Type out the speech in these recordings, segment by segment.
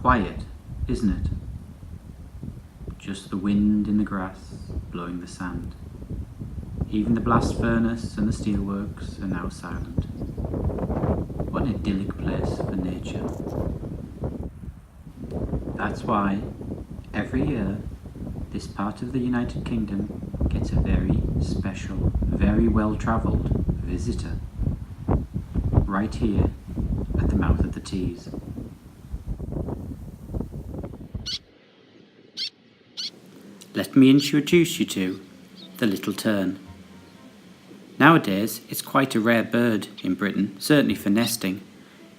quiet, isn't it? Just the wind in the grass, blowing the sand. Even the blast furnace and the steelworks are now silent. What an idyllic place for nature. That's why, every year, this part of the United Kingdom gets a very special, very well-travelled visitor. Right here, at the mouth of the Tees. Let me introduce you to the little tern. Nowadays, it's quite a rare bird in Britain, certainly for nesting,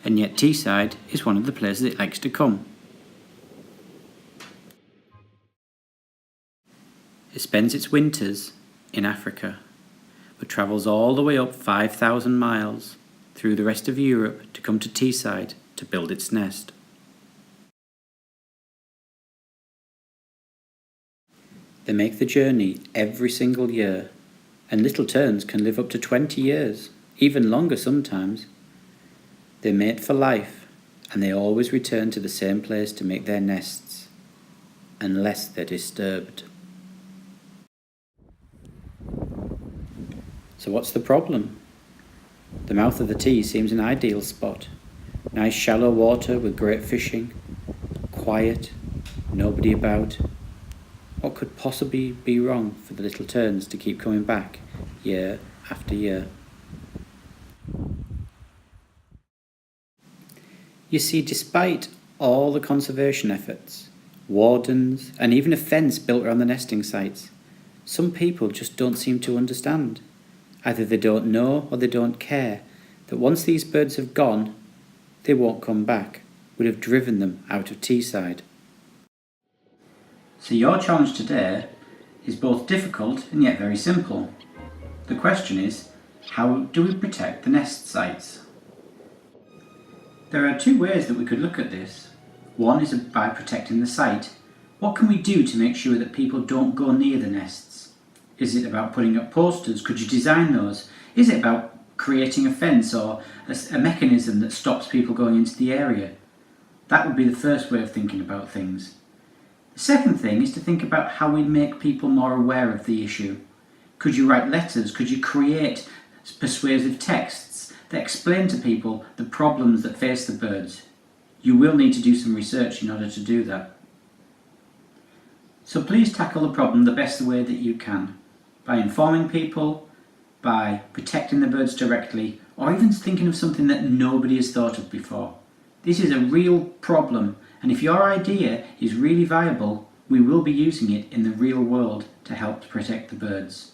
and yet Teesside is one of the places it likes to come. It spends its winters in Africa, but travels all the way up 5,000 miles through the rest of Europe to come to Teesside to build its nest. They make the journey every single year, and little terns can live up to 20 years, even longer sometimes. They mate for life, and they always return to the same place to make their nests, unless they're disturbed. So what's the problem? The mouth of the Tees seems an ideal spot. Nice shallow water with great fishing, quiet, nobody about. What could possibly be wrong for the little terns to keep coming back year after year? You see, despite all the conservation efforts, wardens, and even a fence built around the nesting sites, some people just don't seem to understand. Either they don't know or they don't care that once these birds have gone, they won't come back. We'd have driven them out of Teesside. So your challenge today is both difficult and yet very simple. The question is, how do we protect the nest sites? There are two ways that we could look at this. One is by protecting the site. What can we do to make sure that people don't go near the nests? Is it about putting up posters? Could you design those? Is it about creating a fence or a mechanism that stops people going into the area? That would be the first way of thinking about things. The second thing is to think about how we make people more aware of the issue. Could you write letters? Could you create persuasive texts that explain to people the problems that face the birds? You will need to do some research in order to do that. So please tackle the problem the best way that you can, by informing people, by protecting the birds directly, or even thinking of something that nobody has thought of before. This is a real problem, and if your idea is really viable, we will be using it in the real world to help protect the birds.